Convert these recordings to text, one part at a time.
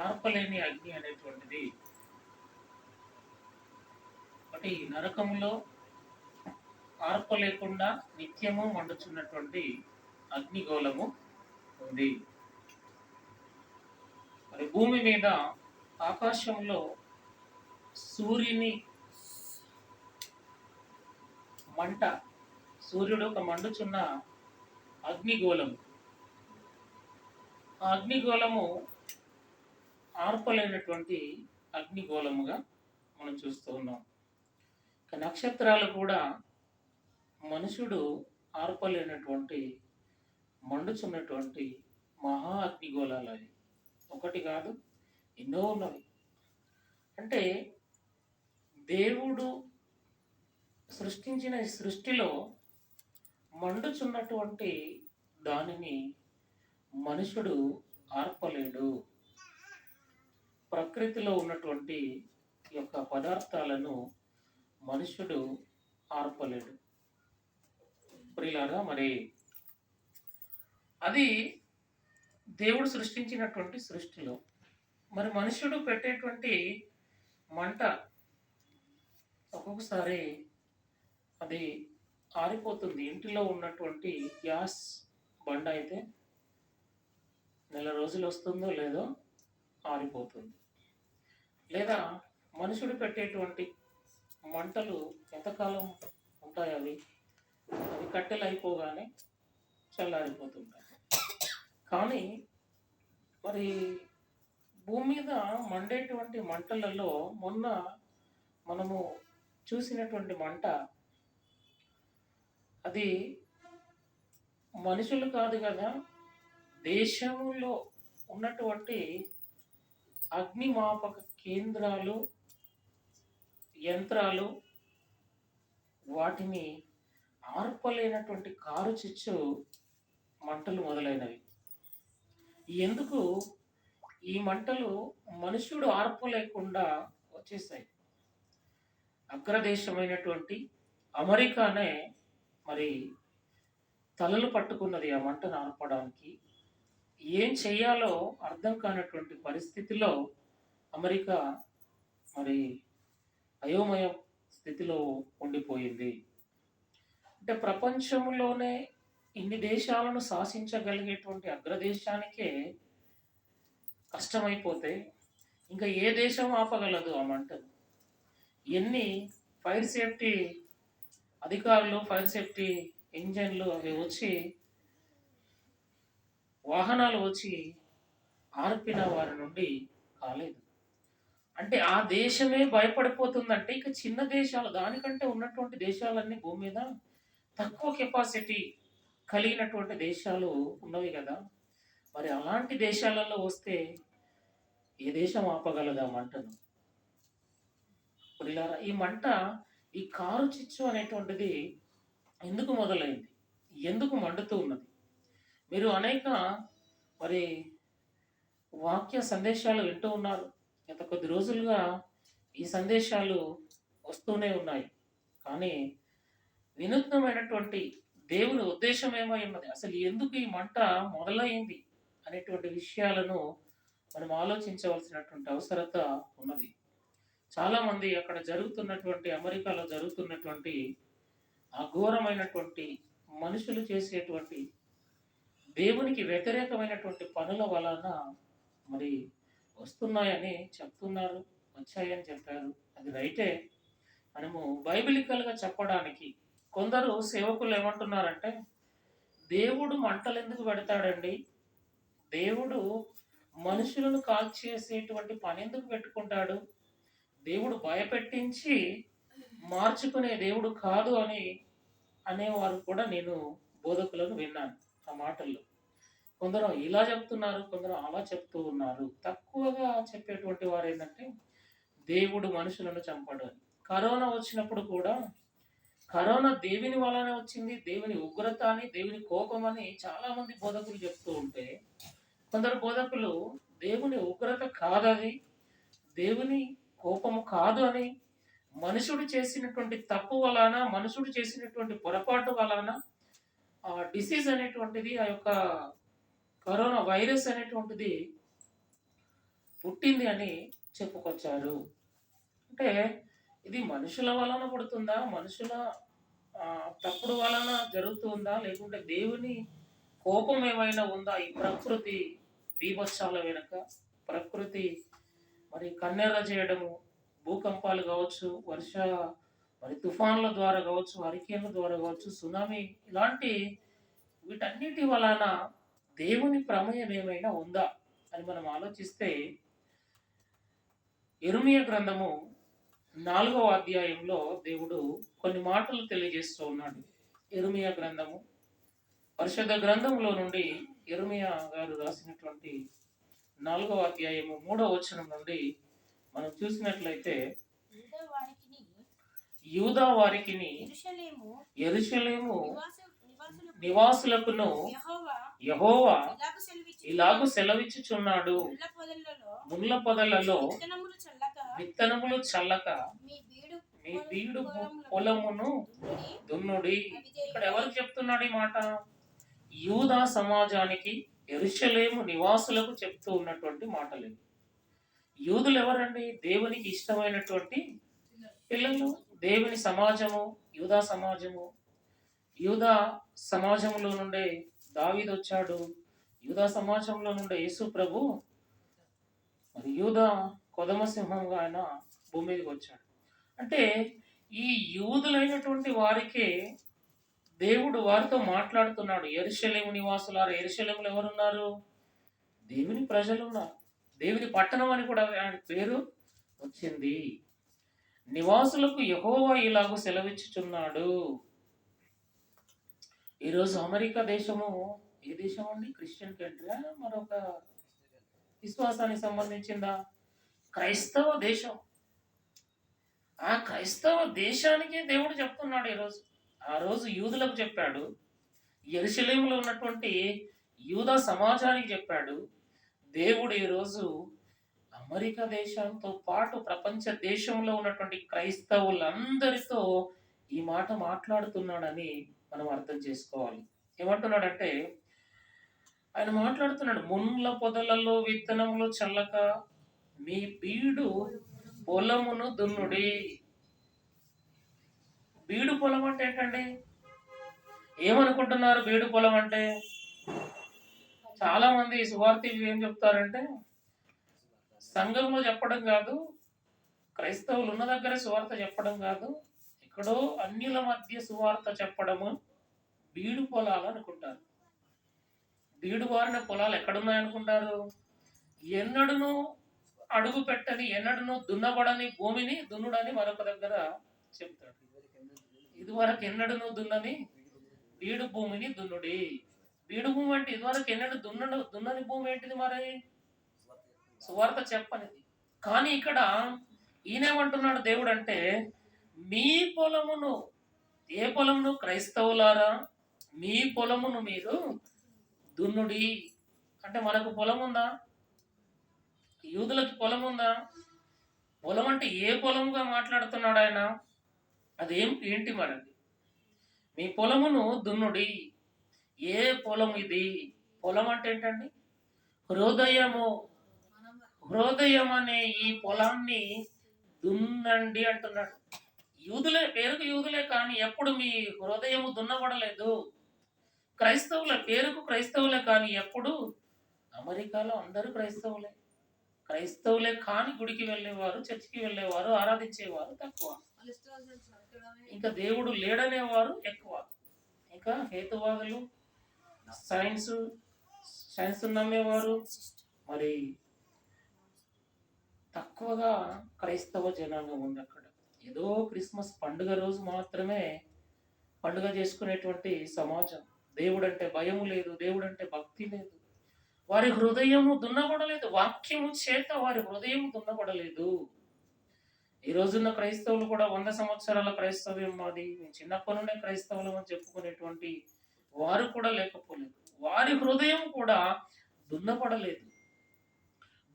ఆర్పలేని అగ్ని అనేటువంటిది ఒకటి నరకంలో ఆర్పలేకుండా నిత్యము మండుచున్నటువంటి అగ్నిగోళము ఉంది. మరి భూమి మీద ఆకాశంలో సూర్యుని మంట, సూర్యుడు ఒక మండుచున్న అగ్నిగోళము. ఆ అగ్నిగోళము ఆర్పలేనటువంటి అగ్నిగోళముగా మనం చూస్తూ ఉన్నాం. నక్షత్రాలు కూడా మనుషుడు ఆర్పలేనటువంటి మండుచున్నటువంటి మహా అగ్నిగోళాలు. అవి ఒకటి కాదు, ఎన్నో ఉన్నవి. అంటే దేవుడు సృష్టించిన ఈ సృష్టిలో మండుచున్నటువంటి దానిని మనుషుడు ఆర్పలేడు. ప్రకృతిలో ఉన్నటువంటి యొక్క పదార్థాలను మనుషుడు ఆర్పలేడు. ప్రియులారా, మరి అది దేవుడు సృష్టించినటువంటి సృష్టిలో మరి మనుషుడు పెట్టేటువంటి మంట ఒక్కొక్కసారి అది ఆరిపోతుంది. ఇంటిలో ఉన్నటువంటి గ్యాస్ బండ అయితే నెల రోజులు వస్తుందో లేదో ఆరిపోతుంది. లేదా మనుషుడు పెట్టేటువంటి మంటలు ఎంతకాలం ఉంటాయి? అవి కట్టెలు అయిపోగానే చల్లారిపోతుంటాయి. కానీ మరి భూమి మీద మండేటువంటి మంటలలో మొన్న మనము చూసినటువంటి మంట అది మనుషులు కాదు కదా, దేశంలో ఉన్నటువంటి అగ్నిమాపక కేంద్రాలు, యంత్రాలు వాటిని ఆర్పలేనటువంటి కారు చిచ్చు మంటలు మొదలైనవి. ఎందుకు ఈ మంటలు మనుషుడు ఆర్పలేకుండా వచ్చేసాయి? అగ్రదేశమైనటువంటి అమెరికానే మరి తలలు పట్టుకున్నది ఆ మంటను ఆర్పడానికి. ఏం చెయ్యాలో అర్థం కానటువంటి పరిస్థితిలో అమెరికా మరి అయోమయ స్థితిలో ఉండిపోయింది. అంటే ప్రపంచంలోనే ఇన్ని దేశాలను శాసించగలిగేటువంటి అగ్రదేశానికే కష్టమైపోతే ఇంకా ఏ దేశం ఆపగలదు ఆ మంటను? ఎన్ని ఫైర్ సేఫ్టీ అధికారులు, ఫైర్ సేఫ్టీ ఇంజన్లు అవి వచ్చి, వాహనాలు వచ్చి ఆర్పిన వారి నుండి కాలేదు. అంటే ఆ దేశమే భయపడిపోతుందంటే ఇక చిన్న దేశాలు, దానికంటే ఉన్నటువంటి దేశాలన్నీ భూమి మీద తక్కువ కెపాసిటీ కలిగినటువంటి దేశాలు ఉన్నవి కదా. మరి అలాంటి దేశాలలో వస్తే ఏ దేశం ఆపగలదా మంటను? ఈ మంట, ఈ కారు చిచ్చు అనేటువంటిది ఎందుకు మొదలైంది? ఎందుకు మండుతూ ఉన్నది? మీరు అనేక మరి వాక్య సందేశాలు వింటూ ఉన్నారు. గత కొద్ది రోజులుగా ఈ సందేశాలు వస్తూనే ఉన్నాయి. కానీ వినూత్నమైనటువంటి దేవుని ఉద్దేశం ఏమై ఉన్నది, అసలు ఎందుకు ఈ మంట మొదలైంది అనేటువంటి విషయాలను మనం ఆలోచించవలసినటువంటి అవసరత ఉన్నది. చాలామంది అక్కడ జరుగుతున్నటువంటి, అమెరికాలో జరుగుతున్నటువంటి ఆ ఘోరమైనటువంటి మనుషులు చేసేటువంటి దేవునికి వ్యతిరేకమైనటువంటి పనుల వలన మరి వస్తున్నాయని చెప్తున్నారు, వచ్చాయని చెప్పారు. అది రైటే. మనము బైబిలికల్గా చెప్పడానికి కొందరు సేవకులు ఏమంటున్నారంటే, దేవుడు మంటలు ఎందుకు పెడతాడండి? దేవుడు మనుషులను కాల్చేసేటువంటి పని ఎందుకు పెట్టుకుంటాడు? దేవుడు భయపెట్టించి మార్చుకునే దేవుడు కాదు అని అనేవారు కూడా నేను బోధకులను విన్నాను. ఆ మాటల్లో కొందరు ఇలా చెప్తున్నారు, కొందరు అలా చెప్తూ ఉన్నారు. తక్కువగా చెప్పేటువంటి వారు ఏంటంటే, దేవుడు మనుషులను చంపడు అని. కరోనా వచ్చినప్పుడు కూడా కరోనా దేవుని వలనే వచ్చింది, దేవుని ఉగ్రత అని, దేవుని కోపం అని చాలా మంది బోధకులు చెప్తూ ఉంటే, కొందరు బోధకులు దేవుని ఉగ్రత కాదది, దేవుని కోపము కాదు అని, మనుషుడు చేసినటువంటి తప్పు వలన, మనుషుడు చేసినటువంటి పొరపాటు వలన ఆ డిసీజ్ అనేటువంటిది, ఆ యొక్క కరోనా వైరస్ అనేటువంటిది పుట్టింది అని చెప్పుకొచ్చారు. అంటే ఇది మనుషుల వలన పుడుతుందా? మనుషుల తప్పుడు వలన జరుగుతుందా? లేకుంటే దేవుని కోపం ఏమైనా ఉందా? ఈ ప్రకృతి బీభత్సాల వెనుక ప్రకృతి మరి కన్నెర్ర చేయడము, భూకంపాలు కావచ్చు, మరి తుఫాన్ల ద్వారా కావచ్చు, హరికేన్ల ద్వారా కావచ్చు, సునామీ ఇలాంటి వీటన్నిటి వలన దేవుని ప్రమేయం ఏమైనా ఉందా అని మనం ఆలోచిస్తే యెరెమీయా గ్రంథము 4వ అధ్యాయంలో దేవుడు కొన్ని మాటలు తెలియజేస్తూ ఉన్నాడు. యెరెమీయా గ్రంథము పరిశుద్ధ గ్రంథంలో నుండి యెరెమీయా గారు రాసినటువంటి 4వ అధ్యాయము 3వ వచనం నుండి మనం చూసినట్లయితే యూదా వారికిని యెరూషలేము నివాసులకును యెహోవా ఇలాగు సెలవిచ్చుచున్నాడు, ముళ్ళ పొదలలో విత్తనములు చల్లక మీ బీడు పొలమును దున్నుడి. ఇక్కడ ఎవరు చెప్తున్నాడు ఈ మాట? యూదా సమాజానికి, యెరూషలేము నివాసులకు చెప్తూ ఉన్నటువంటి మాటలు. యూదులు ఎవరండి? దేవునికి ఇష్టమైనటువంటి పిల్లలు. దేవుని సమాజము యూదా సమాజము. యూదా సమాజంలో నుండే దావీదు వచ్చాడు. యూదా సమాజంలో నుండే యేసు ప్రభు మరి యూదా కొదమ సింహంగా ఆయన భూమి మీదకి వచ్చాడు. అంటే ఈ యూదులైనటువంటి వారికే దేవుడు వారితో మాట్లాడుతున్నాడు. యెరూషలేము నివాసులారా, యెరూషలేములో ఎవరున్నారు? దేవుని ప్రజలు ఉన్నారు. దేవుని పట్టణం అని కూడా ఆయన పేరు వచ్చింది. నివాసులకు యెహోవా ఇలాగూ సెలవిచ్చుచున్నాడు. ఈరోజు అమెరికా దేశము ఏ దేశం అండి? క్రిస్టియన్ కంట్రీ, మరొక విశ్వాసానికి సంబంధించిందా? క్రైస్తవ దేశం. ఆ క్రైస్తవ దేశానికే దేవుడు చెప్తున్నాడు ఈరోజు. ఆ రోజు యూదులకు చెప్పాడు, యెరూషలేములో ఉన్నటువంటి యూదా సమాజానికి చెప్పాడు. దేవుడు ఈరోజు అమెరికా దేశంతో పాటు ప్రపంచ దేశంలో ఉన్నటువంటి క్రైస్తవులందరితో ఈ మాట మాట్లాడుతున్నాడని మనం అర్థం చేసుకోవాలి. ఏమంటున్నాడంటే ఆయన మాట్లాడుతున్నాడు, ముళ్ళ పొదలలో విత్తనములు చల్లక మీ బీడు పొలమును దున్నుడి. బీడు పొలం అంటే ఏంటండి? ఏమనుకుంటున్నారు బీడు పొలం అంటే? చాలా మంది సువార్థికులు ఏం చెప్తారంటే, సంఘంలో చెప్పడం కాదు, క్రైస్తవులు ఉన్న దగ్గర సువార్త చెప్పడం కాదు, ఎక్కడో అన్యుల మధ్య సువార్త చెప్పడము బీడు పొలాలు అనుకుంటారు. బీడు బారిన పొలాలు ఎక్కడున్నాయనుకుంటారు? ఎన్నడను అడుగు పెట్టని, ఎన్నడను దున్నబడని భూమిని దున్నుడని మరొక దగ్గర చెప్తాడు. ఇదివరకు ఎన్నడను దున్నని బీడు భూమిని దున్నుడి. బీడు భూమి అంటే ఇదివరకు ఎన్నడూ దున్నని భూమి ఏంటిది? మరి సువార్త చెప్పనిది. కానీ ఇక్కడ ఈయనేమంటున్నాడు దేవుడు అంటే, మీ పొలమును, ఏ పొలమును? క్రైస్తవులారా, మీ పొలమును మీరు దున్నుడి. అంటే మనకు పొలం ఉందా? యూదులకి పొలం ఉందా? పొలం అంటే ఏ పొలంగా మాట్లాడుతున్నాడు ఆయన? అదేం ఏంటి మనది? మీ పొలమును దున్నుడి. ఏ పొలం ఇది? పొలం అంటే ఏంటండి? హృదయము. హృదయం అనే ఈ పొలాన్ని దున్నండి అంటున్నాడు. యూదులే, పేరుకు యూదులే, కానీ ఎప్పుడు మీ హృదయము దున్నబడలేదు. క్రైస్తవుల పేరుకు క్రైస్తవులే, కానీ ఎప్పుడు అమెరికాలో అందరూ క్రైస్తవులే. క్రైస్తవులే కానీ గుడికి వెళ్ళేవారు, చర్చికి వెళ్ళేవారు, ఆరాధించేవారు తక్కువ. ఇంకా దేవుడు లేడనేవారు ఎక్కువ. ఇంకా హేతువాదులు, సైన్స్ నమ్మేవారు మరి తక్కువగా క్రైస్తవ జనాంగం ఉంది అక్కడ. ఏదో క్రిస్మస్ పండుగ రోజు మాత్రమే పండుగ చేసుకునేటువంటి సమాజం. దేవుడు అంటే భయము లేదు, దేవుడు అంటే భక్తి లేదు. వారి హృదయము దున్నబడలేదు. వాక్యము చేత వారి హృదయం దున్నబడలేదు. ఈ రోజున్న క్రైస్తవులు కూడా 100 సంవత్సరాల క్రైస్తవ్యం మాది, చిన్నప్పటి నుండే క్రైస్తవులం అని చెప్పుకునేటువంటి వారు కూడా లేకపోలేదు. వారి హృదయం కూడా దున్నబడలేదు.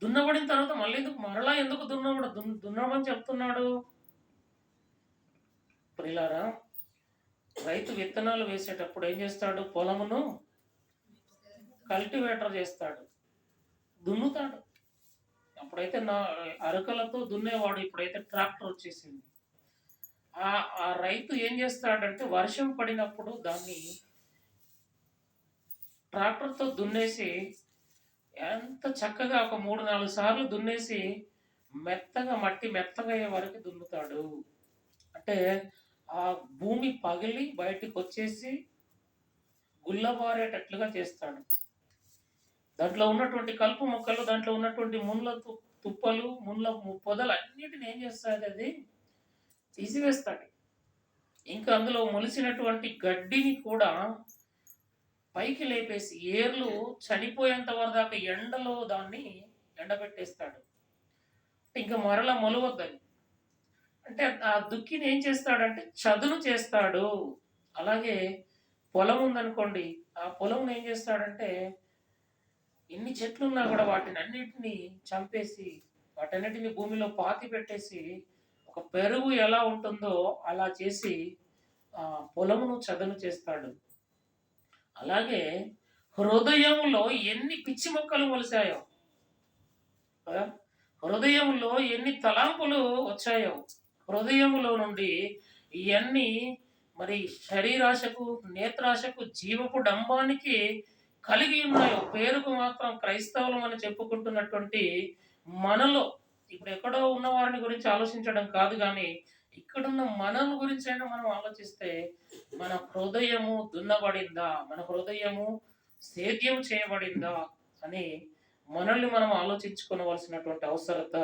దున్నబడిన తర్వాత మరలా ఎందుకు దున్నమని చెప్తున్నాడు? ప్రియులారా, రైతు విత్తనాలు వేసేటప్పుడు ఏం చేస్తాడు? పొలమును కల్టివేటర్ చేస్తాడు, దున్నుతాడు. అప్పుడైతే అరకలతో దున్నేవాడు. ఇప్పుడైతే ట్రాక్టర్ వచ్చేసింది. ఆ రైతు ఏం చేస్తాడంటే వర్షం పడినప్పుడు దాన్ని ట్రాక్టర్‌తో దున్నేసి ఎంత చక్కగా ఒక 3, 4 సార్లు దున్నేసి మెత్తగా మట్టి మెత్తగా అయ్యే వరకు దున్నుతాడు. అంటే ఆ భూమి పగిలి బయటికొచ్చేసి గుల్లబారేటట్లుగా చేస్తాడు. దాంట్లో ఉన్నటువంటి కలుపు మొక్కలు, దాంట్లో ఉన్నటువంటి ముళ్ళ తుప్పలు, ముళ్ళ పొదలు అన్నిటిని ఏం చేస్తాడది తీసివేస్తాడు. ఇంకా అందులో మొలిసినటువంటి గడ్డిని కూడా పైకి లేపేసి ఏర్లు చనిపోయేంత వరదాకా ఎండలో దాన్ని ఎండబెట్టేస్తాడు. ఇంక మరలా మొలవద్దని. అంటే ఆ దుక్కిని ఏం చేస్తాడంటే చదును చేస్తాడు. అలాగే పొలం ఉందనుకోండి. ఆ పొలంలో ఏం చేస్తాడంటే ఎన్ని చెట్లున్నా గూడా వాటినన్నిటిని చంపేసి, వాటన్నిటిని భూమిలో పాతిపెట్టేసి, ఒక పెరుగు ఎలా ఉంటుందో అలా చేసి పొలమును చదును చేస్తాడు. అలాగే హృదయంలో ఎన్ని పిచ్చి మొక్కలు మొలిసాయో కదా! హృదయంలో ఎన్ని తలాంపులు వచ్చాయో, హృదయములో నుండి ఇయన్నీ మరి శరీరాశకు, నేత్రాశకు, జీవపు డంబానికి కలిగి ఉన్నాయో, పేరుకు మాత్రం క్రైస్తవులమని చెప్పుకుంటున్నటువంటి మనలో ఇప్పుడెక్కడో ఉన్న వారిని గురించి ఆలోచించడం కాదు గానీ, ఇక్కడున్న మనల గురించైనా మనం ఆలోచిస్తే, మన హృదయము దున్నబడిందా? మన హృదయము సేద్యం చేయబడిందా? అని మనల్ని మనం ఆలోచించుకోవలసినటువంటి అవసరత